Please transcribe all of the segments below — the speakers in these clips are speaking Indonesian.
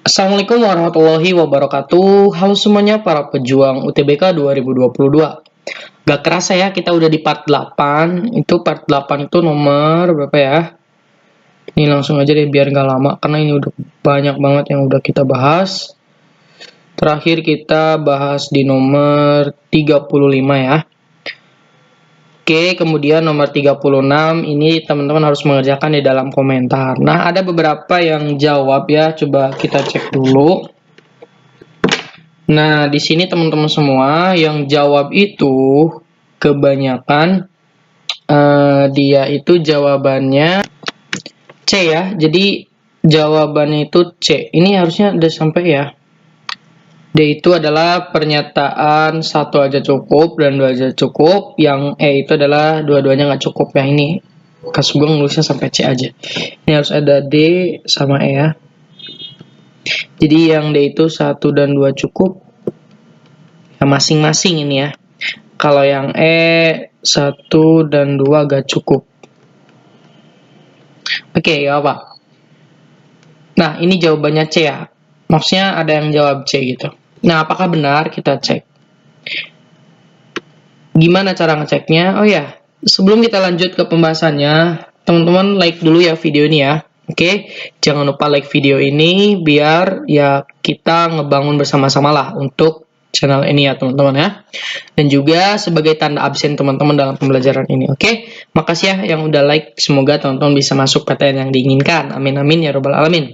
Assalamualaikum warahmatullahi wabarakatuh. Halo semuanya para pejuang UTBK 2022. Gak kerasa ya kita udah di part 8. Itu part 8 itu nomor berapa ya? Ini langsung aja deh biar gak lama karena ini udah banyak banget yang udah kita bahas. Terakhir kita bahas di nomor 35 ya. Oke, kemudian nomor 36 ini teman-teman harus mengerjakan di dalam komentar. Nah, ada beberapa yang jawab ya, coba kita cek dulu. Nah, di sini teman-teman semua yang jawab itu kebanyakan dia itu jawabannya C ya. Jadi jawabannya itu C. Ini harusnya udah sampai ya. D itu adalah pernyataan satu aja cukup dan dua aja cukup. Yang E itu adalah dua-duanya nggak cukup ya. Ini kasus gue nulisnya sampai C aja. Ini harus ada D sama E ya. Jadi yang D itu 1 dan 2 cukup. Ya, masing-masing ini ya. Kalau yang E 1 dan 2 gak cukup. Oke, ya apa? Nah, ini jawabannya C ya. Maksudnya ada yang jawab C gitu. Nah, apakah benar? Kita cek. Gimana cara ngeceknya? Oh ya, sebelum kita lanjut ke pembahasannya, teman-teman like dulu ya video ini ya. Oke, jangan lupa like video ini biar ya kita ngebangun bersama-sama lah untuk channel ini ya teman-teman ya. Dan juga sebagai tanda absen teman-teman dalam pembelajaran ini. Oke, makasih ya yang udah like. Semoga teman-teman bisa masuk PTN yang diinginkan. Amin amin ya robbal alamin.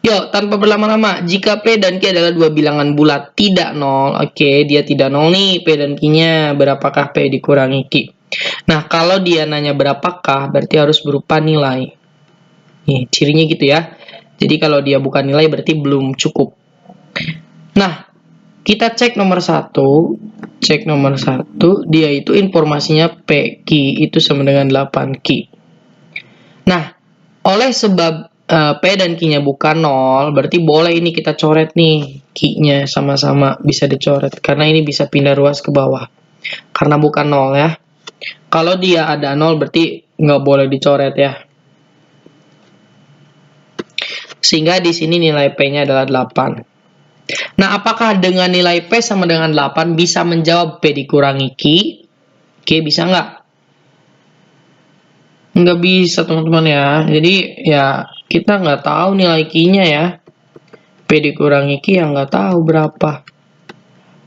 Yuk, tanpa berlama-lama, jika P dan Q adalah dua bilangan bulat tidak nol, oke, dia tidak nol nih, P dan Q-nya, berapakah P dikurangi Q? Nah, kalau dia nanya berapakah, berarti harus berupa nilai. Nih, cirinya gitu ya. Jadi kalau dia bukan nilai, berarti belum cukup. Nah, kita cek nomor 1, dia itu informasinya P, Q itu sama dengan 8Q. Nah, oleh sebab P dan Q-nya bukan 0, berarti boleh ini kita coret nih, Q-nya sama-sama bisa dicoret, karena ini bisa pindah ruas ke bawah, karena bukan 0 ya. Kalau dia ada 0, berarti nggak boleh dicoret ya. Sehingga di sini nilai P-nya adalah 8. Nah, apakah dengan nilai P sama dengan 8 bisa menjawab P dikurangi Q? Oke, bisa nggak? Nggak bisa teman-teman ya. Jadi ya kita nggak tahu nilai Q-nya ya. P dikurangi Q yang nggak tahu berapa.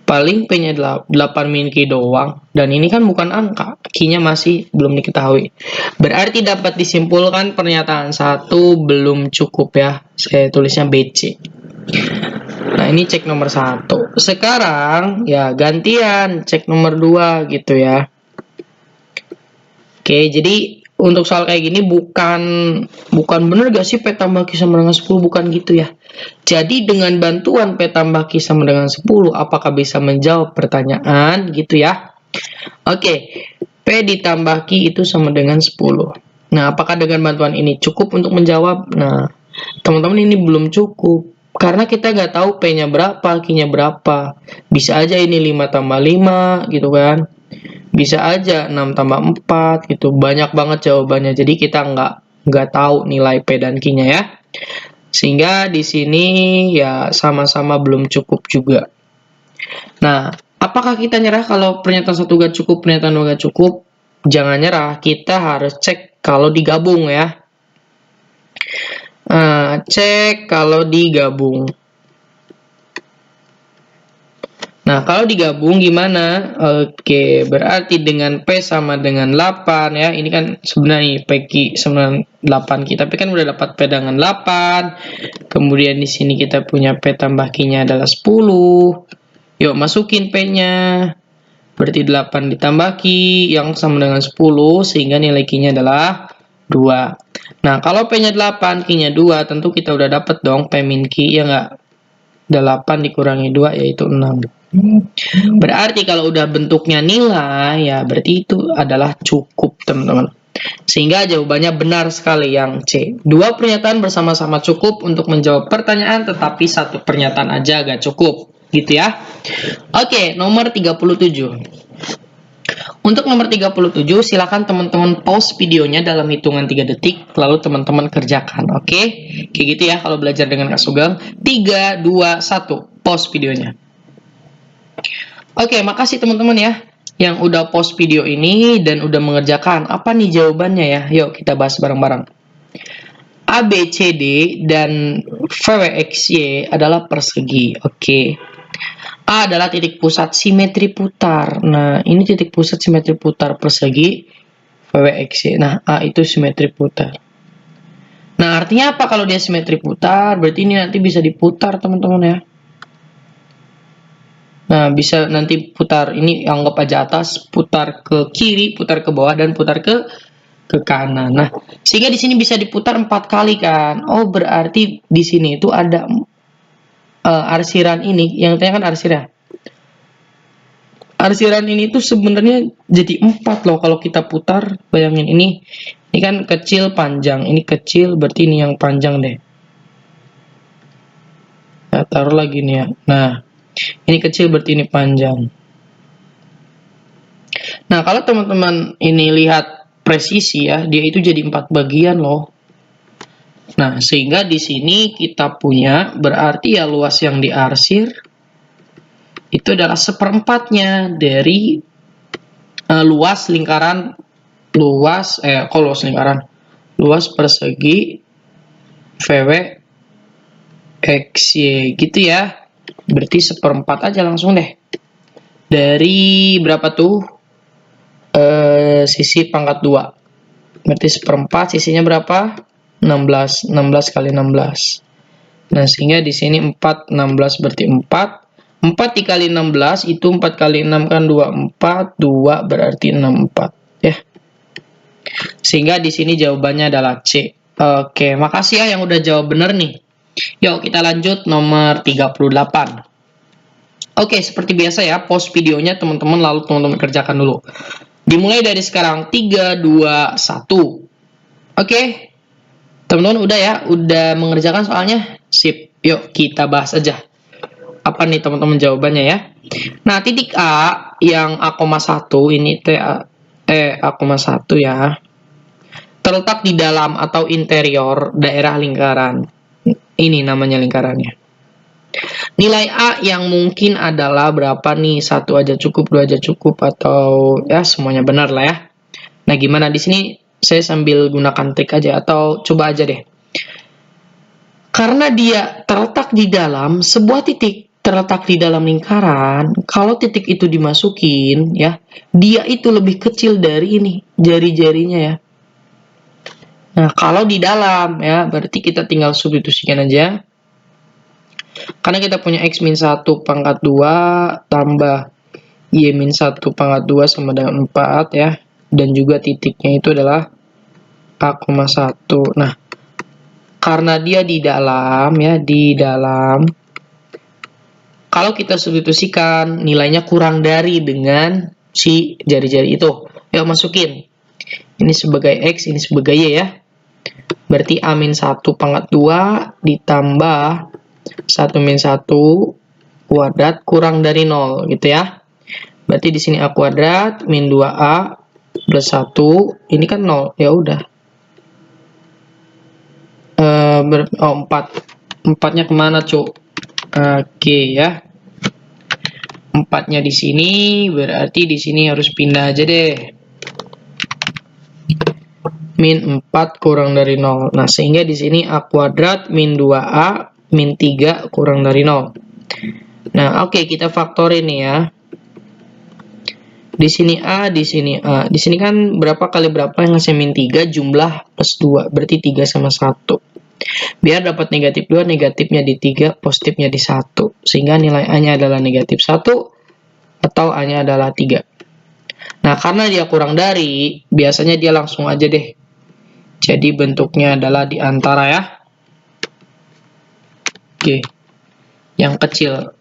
Paling P-nya 8 min Q doang. Dan ini kan bukan angka. Q-nya masih belum diketahui. Berarti dapat disimpulkan pernyataan 1 belum cukup ya. Saya tulisnya BC. Nah, ini cek nomor 1. Sekarang ya gantian cek nomor 2 gitu ya. Oke, jadi untuk soal kayak gini bukan bener gak sih P tambah Q sama dengan 10, bukan gitu ya. Jadi dengan bantuan P tambah Q sama dengan 10, apakah bisa menjawab pertanyaan gitu ya. Oke, P ditambah Q itu sama dengan 10. Nah, apakah dengan bantuan ini cukup untuk menjawab? Nah, teman-teman ini belum cukup. Karena kita nggak tahu P-nya berapa, Q-nya berapa. Bisa aja ini 5 tambah 5 gitu kan. Bisa aja 6 tambah 4 gitu. Banyak banget jawabannya. Jadi kita nggak tahu nilai P dan Q-nya ya. Sehingga di sini ya sama-sama belum cukup juga. Nah, apakah kita nyerah kalau pernyataan 1 gak cukup, pernyataan 2 gak cukup? Jangan nyerah. Kita harus cek kalau digabung ya. Cek kalau digabung. Nah, kalau digabung gimana? Oke, berarti dengan P sama dengan 8 ya. Ini kan sebenarnya P Q sama 8 Q, tapi kan udah dapat P dengan 8. Kemudian di sini kita punya P tambah Q-nya adalah 10. Yuk, masukin P-nya. Berarti 8 ditambah Q yang sama dengan 10, sehingga nilai Q-nya adalah 2. Nah, kalau P-nya 8, Q-nya 2, tentu kita udah dapat dong P min Q, ya nggak? 8 dikurangi 2 yaitu 6. Berarti kalau udah bentuknya nilai, ya berarti itu adalah cukup, teman-teman. Sehingga jawabannya benar sekali yang C. Dua pernyataan bersama-sama cukup untuk menjawab pertanyaan, tetapi satu pernyataan aja gak cukup. Gitu ya. Oke, nomor 37. Untuk nomor 37, silakan teman-teman pause videonya dalam hitungan 3 detik, lalu teman-teman kerjakan, oke? Kayak gitu ya kalau belajar dengan Kak Sugeng. 3, 2, 1, pause videonya. Oke, makasih teman-teman ya, yang udah pause video ini dan udah mengerjakan. Apa nih jawabannya ya? Yuk kita bahas bareng-bareng. A, B, C, D, dan VW, X, Y adalah persegi, oke? A adalah titik pusat simetri putar. Nah, ini titik pusat simetri putar persegi VWX. Nah, A itu simetri putar. Nah, artinya apa kalau dia simetri putar? Berarti ini nanti bisa diputar, teman-teman ya. Nah, bisa nanti putar. Ini anggap aja atas, putar ke kiri, putar ke bawah, dan putar ke kanan. Nah, sehingga di sini bisa diputar 4 kali kan. Oh, berarti di sini itu ada arsiran ini. Yang tanya kan arsiran. Arsiran ini tuh sebenarnya jadi 4 loh kalau kita putar. Bayangin ini kan kecil panjang, ini kecil berarti ini yang panjang deh. Nah, taruh lagi nih ya. Nah, ini kecil berarti ini panjang. Nah, kalau teman-teman ini lihat presisi ya, dia itu jadi 4 bagian loh. Nah, sehingga di sini kita punya berarti ya luas yang diarsir itu adalah seperempatnya dari luas lingkaran luas persegi VW XY gitu ya. Berarti seperempat aja langsung deh. Dari berapa tuh? Sisi pangkat 2. Berarti seperempat, sisinya berapa? 16. 16 kali 16. Nah, sehingga di sini 4, 16 berarti 4. 4 dikali 16 itu 4 kali 6 kan 24, 2 berarti 64 ya. Sehingga di sini jawabannya adalah C. Oke, makasih ya yang udah jawab bener nih. Yuk kita lanjut nomor 38. Oke, seperti biasa ya, pause videonya teman-teman lalu teman-teman kerjakan dulu. Dimulai dari sekarang 3, 2, 1. Oke. Teman-teman udah ya, udah mengerjakan soalnya? Sip. Yuk kita bahas aja. Apa nih teman-teman jawabannya ya? Nah, titik A yang A,1 ini A,1 ya. Terletak di dalam atau interior daerah lingkaran. Ini namanya lingkarannya. Nilai A yang mungkin adalah berapa nih? 1 aja cukup, 2 aja cukup, atau ya semuanya benar lah ya. Nah, gimana di sini saya sambil gunakan trik aja atau coba aja deh. Karena dia terletak di dalam sebuah titik, terletak di dalam lingkaran, kalau titik itu dimasukin ya, dia itu lebih kecil dari ini, jari-jarinya ya. Nah, kalau di dalam ya, berarti kita tinggal substitusikan aja. Karena kita punya X min 1 pangkat 2 tambah Y min 1 pangkat 2 sama dengan 4 ya. Dan juga titiknya itu adalah A,1. Nah, karena dia di dalam ya, di dalam, kalau kita substitusikan nilainya kurang dari dengan si jari-jari itu. Yuk masukin. Ini sebagai X, ini sebagai Y ya. Berarti A min 1 pangkat 2 ditambah 1 min 1 kuadrat kurang dari 0 gitu ya. Berarti di sini A kuadrat min 2A plus 1. Ini kan 0. Ya udah. 4. 4-nya kemana, Cuk? Oke ya. 4-nya di sini, berarti di sini harus pindah aja deh. Min 4 kurang dari 0. Nah, sehingga di sini A kuadrat min 2A min 3 kurang dari 0. Nah, oke, kita faktorin nih ya. Di sini A, di sini A. Di sini kan berapa kali berapa yang ngasih min 3, jumlah plus 2. Berarti 3 sama 1. Biar dapat negatif 2, negatifnya di 3, positifnya di 1. Sehingga nilai A-nya adalah negatif 1 atau A-nya adalah 3. Nah, karena dia kurang dari, biasanya dia langsung aja deh. Jadi bentuknya adalah di antara ya. Oke. Yang kecil.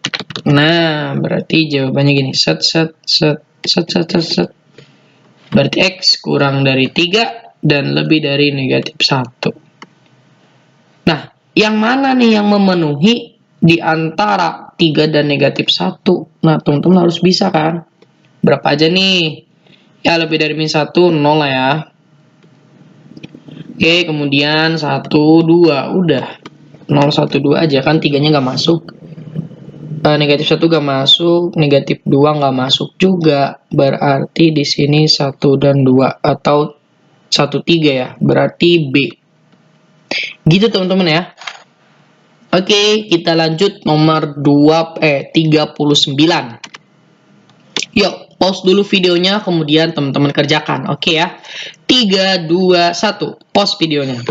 Nah, berarti jawabannya gini. Set. Berarti X kurang dari 3 dan lebih dari negatif 1. Nah, yang mana nih yang memenuhi di antara 3 dan negatif 1? Nah, teman-teman harus bisa kan? Berapa aja nih? Ya, lebih dari min 1, 0 lah ya. Oke, kemudian 1, 2. Udah. 0, 1, 2 aja kan, 3-nya nggak masuk. Negatif 1 nggak masuk, negatif 2 nggak masuk juga. Berarti di sini 1 dan 2 atau 1, 3 ya. Berarti B. Gitu teman-teman ya. Oke, kita lanjut nomor 39. Yuk, pause dulu videonya, kemudian teman-teman kerjakan. Oke ya. 3, 2, 1. Pause videonya.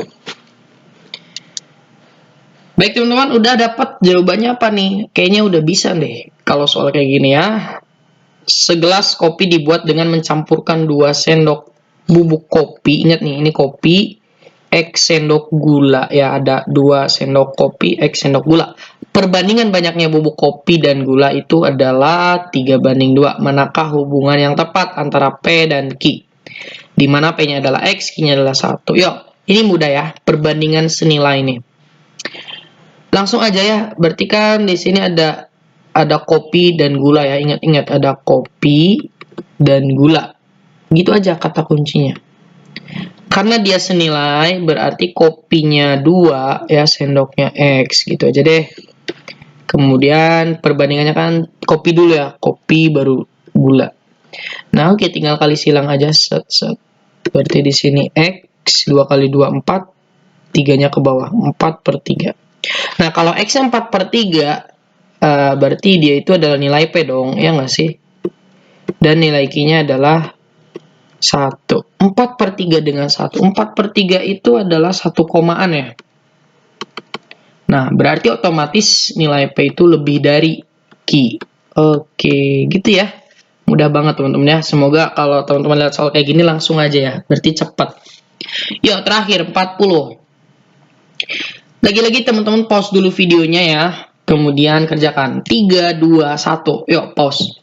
Baik teman-teman, udah dapat jawabannya apa nih? Kayaknya udah bisa deh. Kalau soal kayak gini ya. Segelas kopi dibuat dengan mencampurkan 2 sendok bubuk kopi. Ingat nih, ini kopi. X sendok gula. Ya, ada 2 sendok kopi, X sendok gula. Perbandingan banyaknya bubuk kopi dan gula itu adalah 3:2. Manakah hubungan yang tepat antara P dan Q? Di mana P-nya adalah X, Q-nya adalah 1. Yuk, ini mudah ya, perbandingan senilai ini. Langsung aja ya, berarti kan di sini ada kopi dan gula ya. Ingat-ingat, ada kopi dan gula. Gitu aja kata kuncinya. Karena dia senilai, berarti kopinya 2, ya sendoknya X, gitu aja deh. Kemudian perbandingannya kan kopi dulu ya, kopi baru gula. Nah, oke, tinggal kali silang aja, set. Berarti di sini X, 2 kali 2, 4, 3-nya ke bawah, 4/3. Nah, kalau X-nya 4/3, berarti dia itu adalah nilai P dong, ya nggak sih? Dan nilai Q-nya adalah 1. 4/3 dengan 1. 4/3 itu adalah 1 komaan ya. Nah, berarti otomatis nilai P itu lebih dari Q. Oke, gitu ya. Mudah banget teman-teman ya. Semoga kalau teman-teman lihat soal kayak gini langsung aja ya. Berarti cepat. Yuk, terakhir 40. Lagi-lagi teman-teman pause dulu videonya ya. Kemudian kerjakan. 3, 2, 1. Yuk, pause.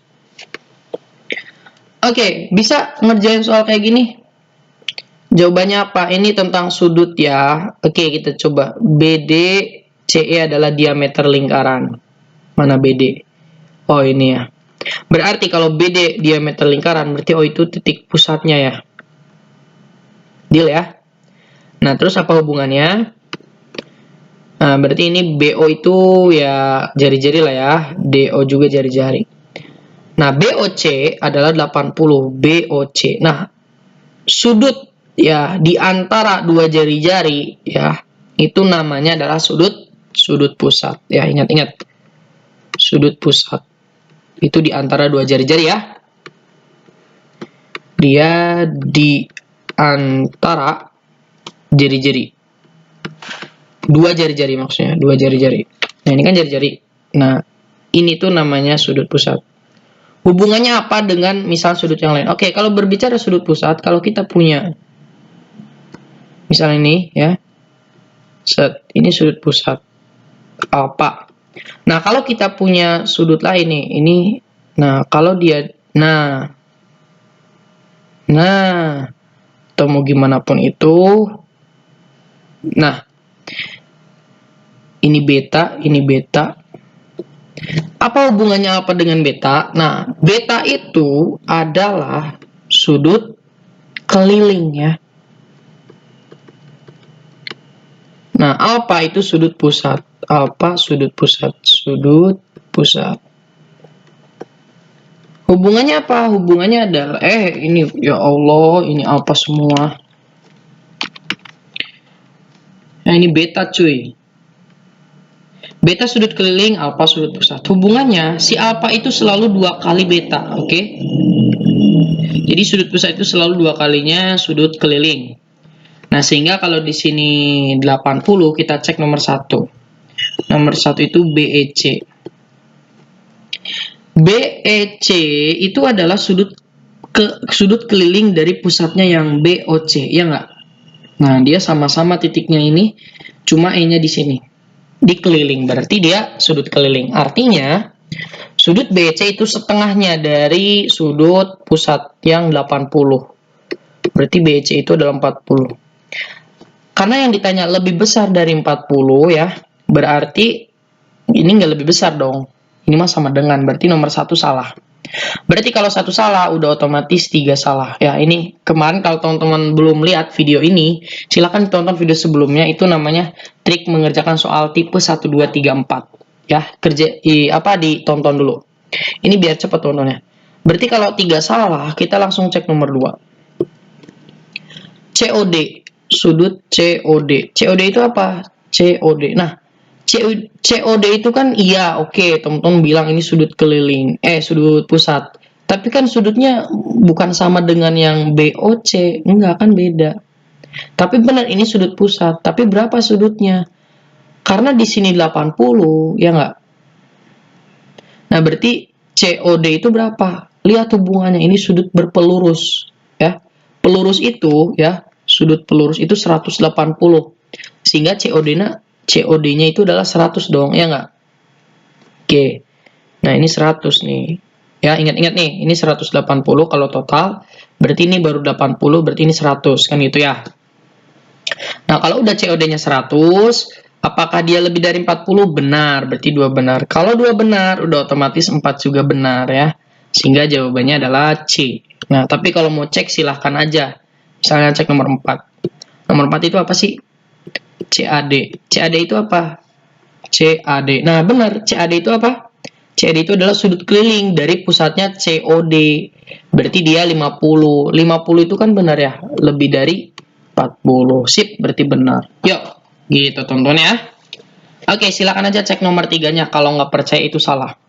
Oke, bisa ngerjain soal kayak gini? Jawabannya apa? Ini tentang sudut ya. Oke, kita coba. BD CE adalah diameter lingkaran. Mana BD? Oh, ini ya. Berarti kalau BD diameter lingkaran, berarti O itu titik pusatnya ya. Deal ya? Nah, terus apa hubungannya? Nah, berarti ini BO itu ya jari-jari lah ya. DO juga jari-jari. Nah, BOC adalah 80. BOC. Nah, sudut ya di antara dua jari-jari ya, itu namanya adalah sudut pusat. Ya, ingat-ingat. Sudut pusat. Itu di antara dua jari-jari ya. Dia di antara jari-jari. Dua jari-jari maksudnya, dua jari-jari. Nah, ini kan jari-jari. Nah, ini tuh namanya sudut pusat. Hubungannya apa dengan misal sudut yang lain? Oke, kalau berbicara sudut pusat, kalau kita punya misal ini ya. Set, ini sudut pusat apa? Nah, kalau kita punya sudut lain nih, ini nah, kalau dia nah atau mau gimana pun itu. Nah, ini beta, ini beta. Apa hubungannya apa dengan beta? Nah, beta itu adalah sudut keliling ya. Nah, apa itu sudut pusat? Apa sudut pusat? Sudut pusat. Hubungannya apa? Hubungannya adalah ini ya Allah, ini apa semua? Nah, ini beta cuy. Beta sudut keliling, alfa sudut pusat. Hubungannya si alfa itu selalu 2 kali beta, oke? Jadi sudut pusat itu selalu 2 kalinya sudut keliling. Nah, sehingga kalau di sini 80 kita cek nomor 1. Nomor 1 itu BEC. BEC itu adalah sudut keliling dari pusatnya yang BOC, ya nggak? Nah, dia sama-sama titiknya ini, cuma E-nya di sini. Dikeliling, berarti dia sudut keliling. Artinya, sudut BC itu setengahnya dari sudut pusat yang 80. Berarti BC itu adalah 40. Karena yang ditanya lebih besar dari 40 ya, berarti ini nggak lebih besar dong. Ini mah sama dengan, berarti nomor 1 salah. Berarti kalau satu salah, udah otomatis 3 salah. Ya, ini kemarin kalau teman-teman belum lihat video ini, silahkan tonton video sebelumnya, itu namanya trik mengerjakan soal tipe 1, 2, 3, 4. Ya, ditonton dulu. Ini biar cepat tontonnya. Berarti kalau 3 salah, kita langsung cek nomor 2. COD, sudut COD. COD itu apa? COD. Nah, COD itu kan iya, oke, teman-teman bilang ini sudut keliling, sudut pusat. Tapi kan sudutnya bukan sama dengan yang BOC, enggak, kan beda. Tapi benar ini sudut pusat, tapi berapa sudutnya? Karena di sini 80, ya enggak? Nah, berarti COD itu berapa? Lihat hubungannya, ini sudut berpelurus, ya. Pelurus itu, ya, sudut pelurus itu 180. Sehingga COD-nya itu adalah 100 dong, ya enggak? Oke. Nah, ini 100 nih. Ya, ingat-ingat nih, ini 180 kalau total, berarti ini baru 80, berarti ini 100, kan gitu ya. Nah, kalau udah COD-nya 100, apakah dia lebih dari 40? Benar, berarti 2 benar. Kalau 2 benar, udah otomatis 4 juga benar ya. Sehingga jawabannya adalah C. Nah, tapi kalau mau cek silahkan aja. Misalnya cek nomor 4. Nomor 4 itu apa sih? CAD. CAD itu apa? CAD. Nah, benar. CAD itu apa? CAD itu adalah sudut keliling dari pusatnya COD. Berarti dia 50. 50 itu kan benar ya? Lebih dari 40. Sip, berarti benar. Yuk, gitu tonton ya. Oke, silakan aja cek nomor 3-nya. Kalau nggak percaya itu salah.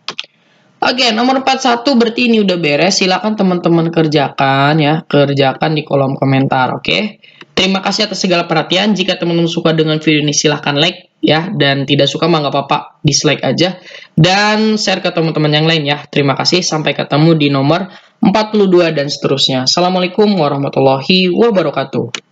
Oke, nomor 41 berarti ini udah beres. Silakan teman-teman kerjakan ya. Kerjakan di kolom komentar, oke? Terima kasih atas segala perhatian. Jika teman-teman suka dengan video ini, silahkan like ya. Dan tidak suka mah nggak apa-apa, dislike aja. Dan share ke teman-teman yang lain ya. Terima kasih. Sampai ketemu di nomor 42 dan seterusnya. Assalamualaikum warahmatullahi wabarakatuh.